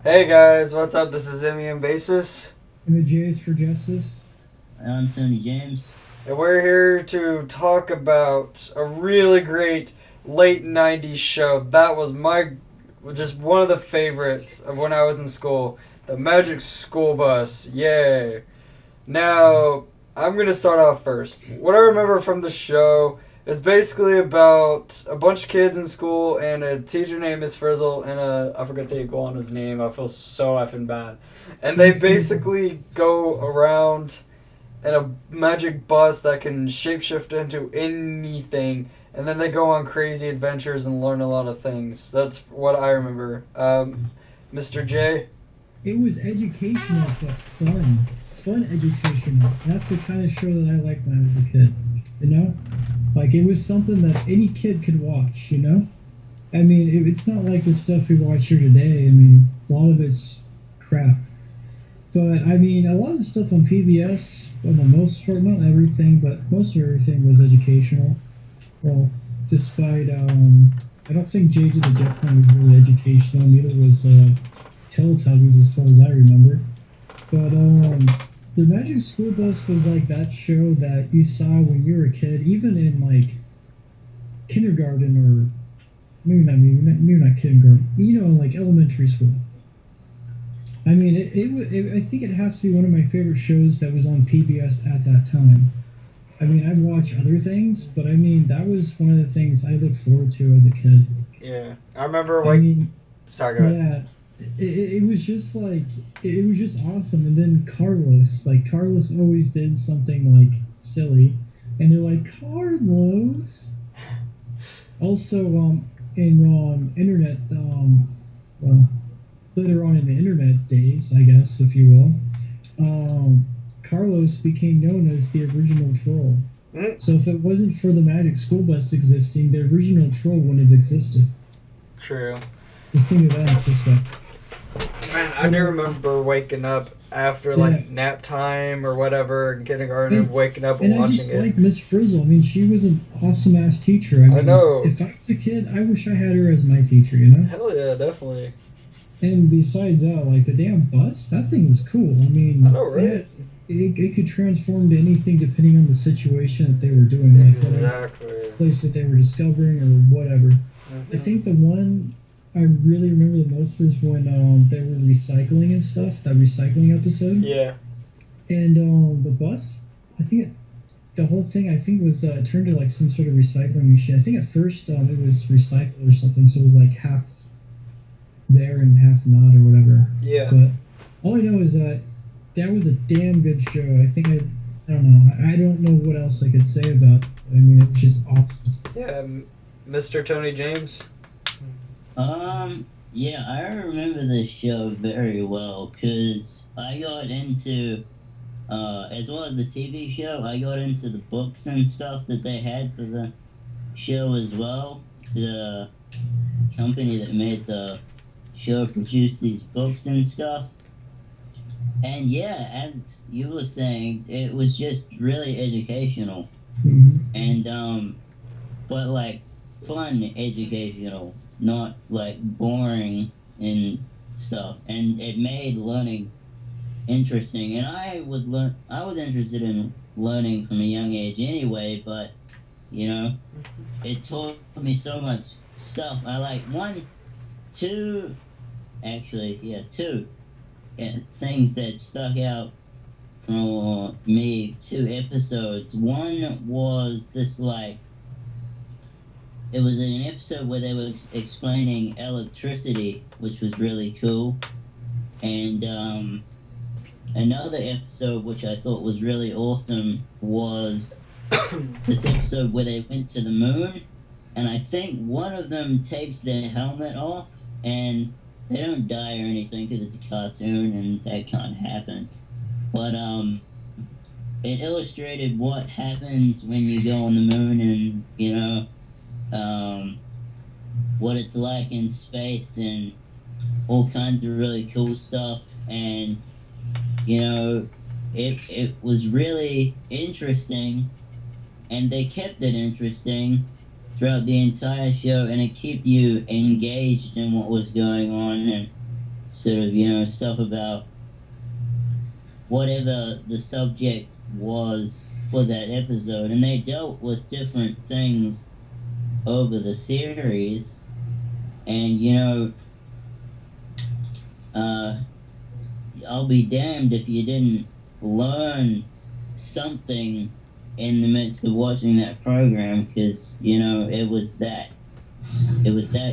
Hey guys, what's up? This is Emmy and Basis, And the J is for Justice. I'm Tony James. and we're here to talk about a really great late 90s show. That was just one of the favorites of when I was in school. The Magic School Bus. Yay. Now, I'm going to start off first. What I remember from the show is basically about a bunch of kids in school and a teacher named Miss Frizzle and I forget the iguana's name. I feel so effing bad. And they basically go around in a magic bus that can shapeshift into anything. And then they go on crazy adventures and learn a lot of things. That's what I remember. Mr. J? It was educational, but fun. Fun educational. That's the kind of show that I liked when I was a kid. You know? Like, it was something that any kid could watch, you know? I mean, it's not like the stuff we watch here today. I mean, a lot of it's crap. But, I mean, a lot of the stuff on PBS, for the most part, not everything, but most of everything was educational. Well, despite, I don't think JJ the Jet Plane was really educational, neither was Teletubbies as far as I remember. But the Magic School Bus was like that show that you saw when you were a kid, even in like kindergarten or maybe not kindergarten, you know, like elementary school. I mean, I think it has to be one of my favorite shows that was on PBS at that time. I mean, I'd watch other things, but I mean, that was one of the things I looked forward to as a kid. Yeah. I remember, I mean, sorry, go ahead. yeah, it was just like it was just awesome. And then Carlos always did something like silly, and they're like Carlos. Also, in internet, well, later on in the internet days, I guess, if you will, Carlos became known as the original troll. Mm, So if it wasn't for the Magic School Bus existing, the original troll wouldn't have existed. true. Just think of that in perspective. Man, I do remember waking up after Yeah. like nap time or whatever in kindergarten and waking up and And I watching just it. like Miss Frizzle. I mean, she was an awesome ass teacher. I mean, know. if I was a kid, I wish I had her as my teacher, you know? Hell yeah, definitely. And besides that, like the damn bus, that thing was cool. I mean, I know, right? it could transform to anything depending on the situation that they were doing, like whatever Exactly. place that they were discovering or whatever. I think the one I really remember the most is when they were recycling and stuff, that recycling episode. Yeah. And the bus, the whole thing, I think, was turned to like some sort of recycling machine. I think at first it was recycled or something, so it was like half there and half not or whatever. Yeah. But all I know is that that was a damn good show. I don't know. I don't know what else I could say about it. I mean, it was just awesome. Yeah, Mr. Tony James. Yeah, I remember this show very well because I got into, as well as the TV show, I got into the books and stuff that they had for the show as well. The company that made the show produced these books and stuff. And yeah, as you were saying, it was just really educational. Mhm. And, but like fun educational, not like boring and stuff. And it made learning interesting. And I was interested in learning from a young age anyway, but you know, it taught me so much stuff. I like two, actually, yeah, two things that stuck out for me, two episodes. One was this like, it was an episode where they were explaining electricity, which was really cool. And another episode which I thought was really awesome was this episode where they went to the moon, and I think one of them takes their helmet off, and they don't die or anything because it's a cartoon and that can't happen. But it illustrated what happens when you go on the moon, and you know, what it's like in space and all kinds of really cool stuff. And you know, it was really interesting, and they kept it interesting throughout the entire show, and it kept you engaged in what was going on. And sort of, stuff about whatever the subject was for that episode. And they dealt with different things over the series. And, I'll be damned if you didn't learn something in the midst of watching that program, because, it was that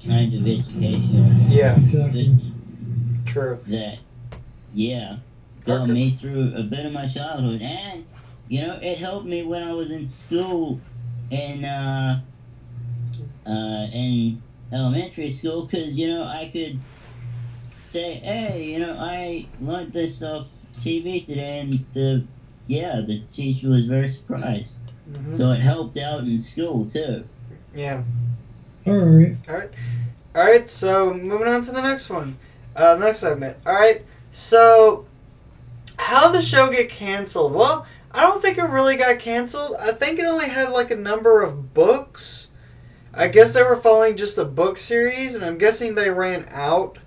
kind of education. Yeah, Exactly. true. That, got Okay. me through a bit of my childhood. And, it helped me when I was in school in elementary school, because, I could say, hey, I learned this off TV today, and the teacher was very surprised. Hmm. So it helped out in school, too. Yeah. Alright. Alright, so moving on to the next one. Next segment. Alright, so how did the show get canceled? Well, I don't think it really got canceled. I think it only had like a number of books. I guess they were following just the book series, and I'm guessing they ran out.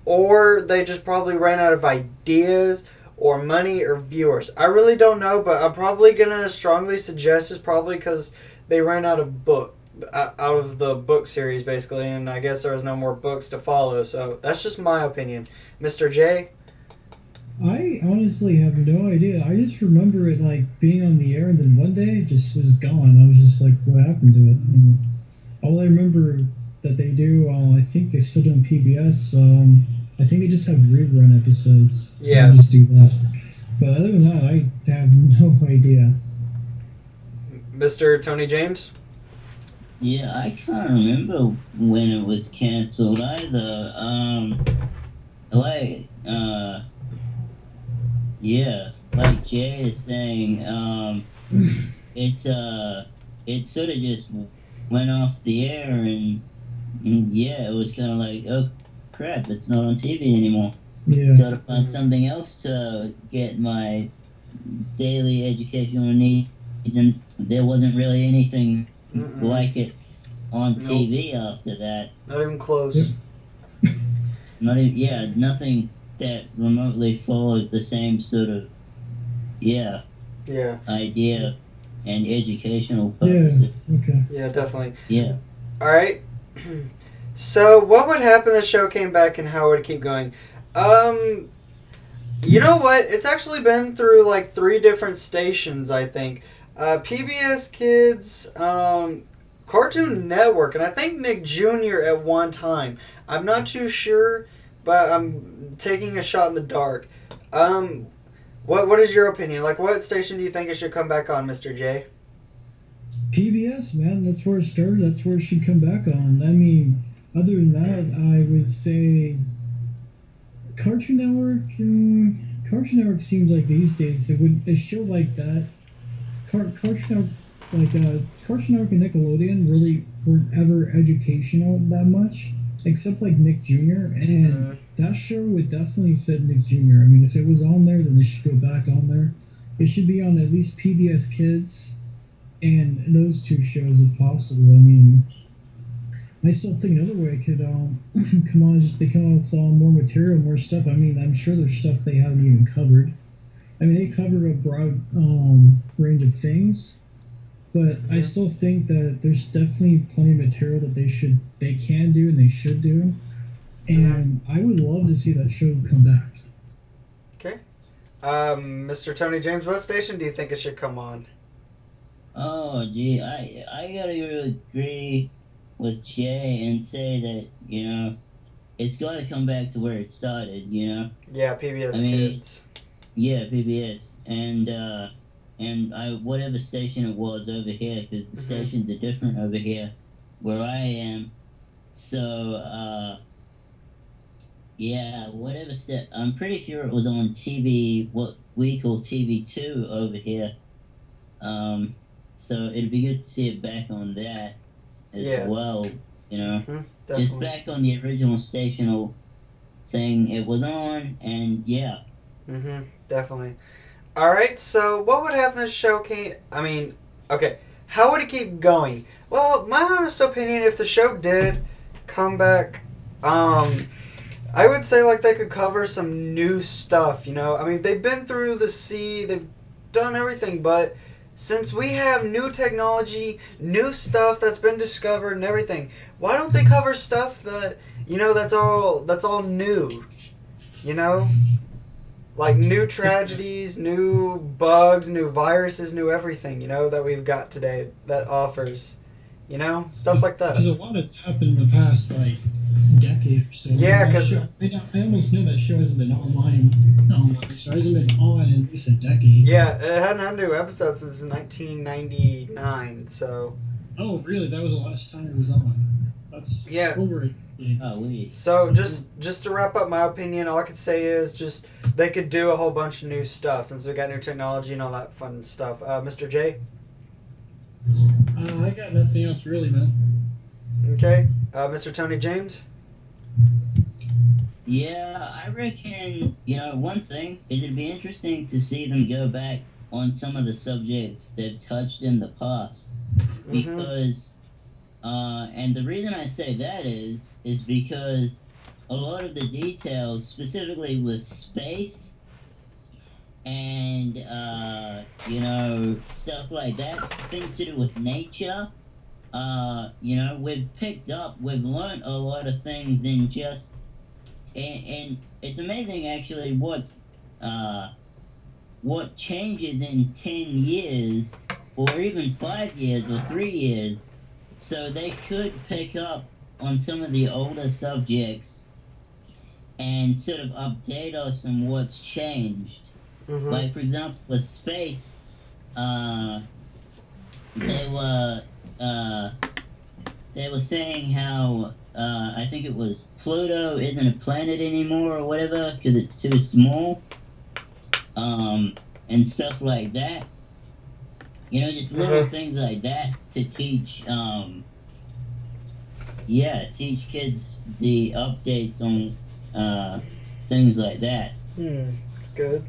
Or they just probably ran out of ideas, or money, or viewers. I really don't know, but I'm probably going to strongly suggest it's probably because they ran out of the book series, basically, and I guess there was no more books to follow, so that's just my opinion. Mr. J? I honestly have no idea. I just remember it like being on the air, and then one day it just was gone. I was just like, what happened to it? And all I remember that they do, I think they still do on PBS. I think they just have rerun episodes. Yeah. They just do that. But other than that, I have no idea. Mr. Tony James? Yeah, I can't remember when it was canceled either. Like Jay is saying, it sort of just went off the air, and it was kind of like, oh crap, it's not on TV anymore. Yeah. Gotta find something else to get my daily educational needs, and there wasn't really anything like it on TV after that. Not even close. Yep. Nothing that remotely followed the same sort of Yeah. idea and educational purposes. Okay. Yeah, definitely. Yeah. Alright. So, what would happen if the show came back, and how would it keep going? You know what? It's actually been through like 3 different stations, I think. PBS Kids, Cartoon Network, and I think Nick Jr. at one time. I'm not too sure, but I'm taking a shot in the dark. What is your opinion? Like, what station do you think it should come back on, Mr. J? PBS, man, that's where it started. That's where it should come back on. I mean, other than that, I would say Cartoon Network. Cartoon Network seems like these days a show like that. Cartoon Network and Nickelodeon really weren't ever educational that much, except like Nick Jr. And that show would definitely fit Nick Jr. I mean, if it was on there, then it should go back on there. It should be on at least PBS Kids and those 2 shows if possible. I mean, I still think another way could come on, just they come out with more material, more stuff. I mean, I'm sure there's stuff they haven't even covered. I mean, they covered a broad range of things, but I still think that there's definitely plenty of material that they can do and they should do, and I would love to see that show come back. Okay. Mr. Tony James, what station do you think it should come on? Oh, gee, I gotta agree with Jay and say that, it's gotta come back to where it started, Yeah, PBS I mean, Kids. Yeah, PBS, and whatever station it was over here, because the stations are different over here, where I am. So, whatever I'm pretty sure it was on TV, what we call TV2 over here. So it'd be good to see it back on that as well, just back on the original stational thing it was on, and definitely. Alright, so what would happen if the show how would it keep going? Well, my honest opinion, if the show did come back, I would say like they could cover some new stuff, you know? I mean, they've been through the sea, they've done everything, but since we have new technology, new stuff that's been discovered and everything, why don't they cover stuff that, you know, that's all new, you know? Like new tragedies, new bugs, new viruses, new everything, you know, that we've got today that offers, you know, stuff like that. There's a lot that's happened in the past like decade or so. Yeah, That 'cause- show- I almost know that show hasn't been online, so it hasn't been on in at least a decade. Yeah, it hadn't had new episodes since 1999, so. Oh, really? That was the last time it was on. That's Yeah. over a decade. Oh, we. So just to wrap up my opinion, all I could say is just they could do a whole bunch of new stuff since we got new technology and all that fun stuff. Mr. J, I got nothing else really, man. okay. Mr. Tony James. Yeah, I reckon, you know, one thing, it'd be interesting to see them go back on some of the subjects they've touched in the past. Because, and the reason I say that is because a lot of the details, specifically with space and, you know, stuff like that, things to do with nature, you know, we've learned a lot of things in just, and it's amazing actually what changes in 10 years, or even 5 years or 3 years, so they could pick up on some of the older subjects and sort of update us on what's changed. Like, for example, with space, they were saying how, I think it was Pluto isn't a planet anymore or whatever because it's too small, and stuff like that. You know, just little things like that to teach, teach kids the updates on things like that. That's good.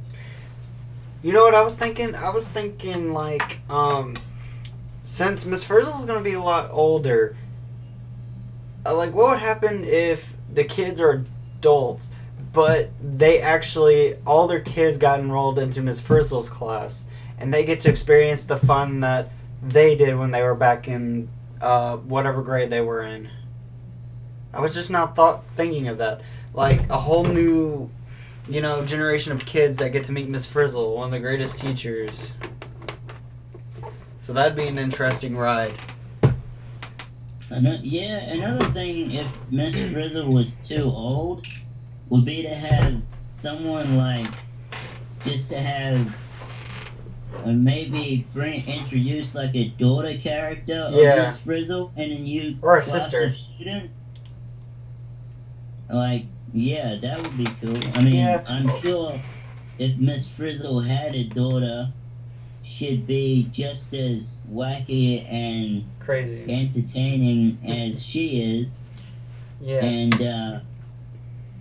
You know what I was thinking? I was thinking like, since Miss Frizzle's gonna be a lot older, like what would happen if the kids are adults, but they actually all their kids got enrolled into Miss Frizzle's class, and they get to experience the fun that they did when they were back in whatever grade they were in. I was just now thinking of that, like a whole new, you know, generation of kids that get to meet Miss Frizzle, one of the greatest teachers. So that'd be an interesting ride. Another thing, if Miss Frizzle was too old, would be to have someone like, just to have, maybe introduce like a daughter character of Miss Frizzle and a new or a class sister of students. Like, yeah, that would be cool. I mean, I'm sure if Miss Frizzle had a daughter, she'd be just as wacky and crazy entertaining as she is. Yeah. And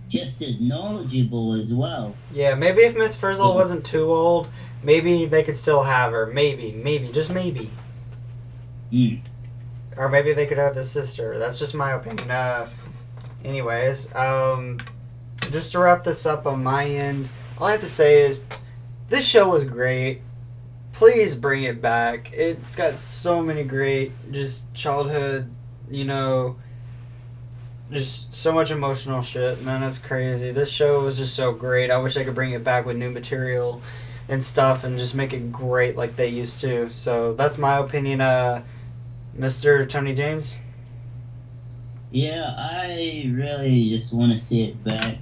just as knowledgeable as well. Yeah, maybe if Miss Frizzle wasn't too old, maybe they could still have her. Maybe, just maybe. Or maybe they could have the sister. That's just my opinion. Anyways, just to wrap this up on my end, all I have to say is this show was great. Please bring it back. It's got so many great, just childhood, you know, just so much emotional shit, man. That's crazy. This show was just so great. I wish I could bring it back with new material and stuff and just make it great like they used to. So that's my opinion. Mr. Tony James? Yeah, I really just want to see it back.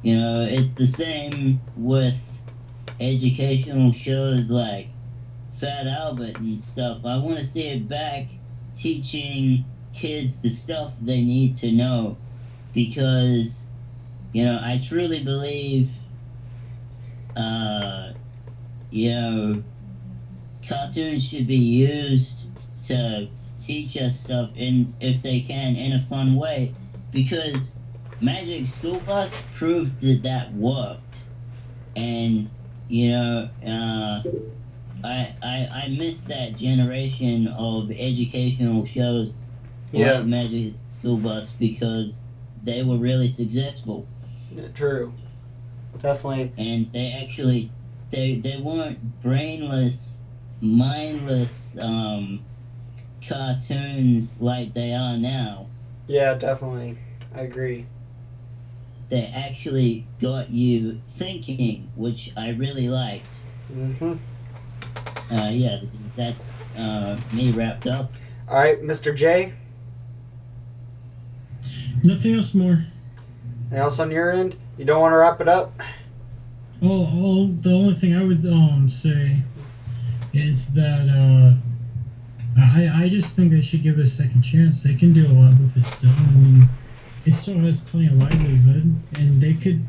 You know, it's the same with educational shows like Fat Albert and stuff. I want to see it back teaching kids the stuff they need to know, because, you know, I truly believe, you know, cartoons should be used to teach us stuff, if they can, in a fun way, because Magic School Bus proved that worked. And, you know, I miss that generation of educational shows like Magic School Bus, because they were really successful. True. Definitely. And they actually they weren't brainless, mindless cartoons like they are now. Yeah, definitely. I agree. They actually got you thinking, which I really liked. Mm-hmm. Yeah, that's me wrapped up. All right, Mr. J. Nothing else more. Anything else on your end? You don't want to wrap it up? The only thing I would say is that I just think they should give it a second chance. They can do a lot with it still. I mean, it still has plenty of livelihood, and they could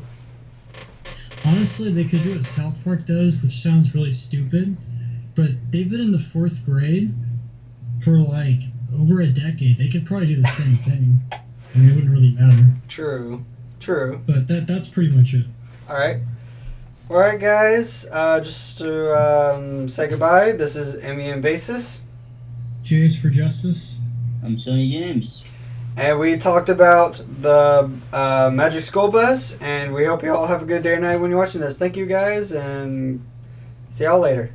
honestly they could do what South Park does, which sounds really stupid, but they've been in the 4th grade for like over a decade. They could probably do the same thing. I mean, it wouldn't really matter. True. True. But that's pretty much it. All right. All right, guys. Just to say goodbye, this is MEM Basis. J is for Justice. I'm Sonny James. And we talked about the Magic School Bus, and we hope you all have a good day or night when you're watching this. Thank you, guys, and see y'all later.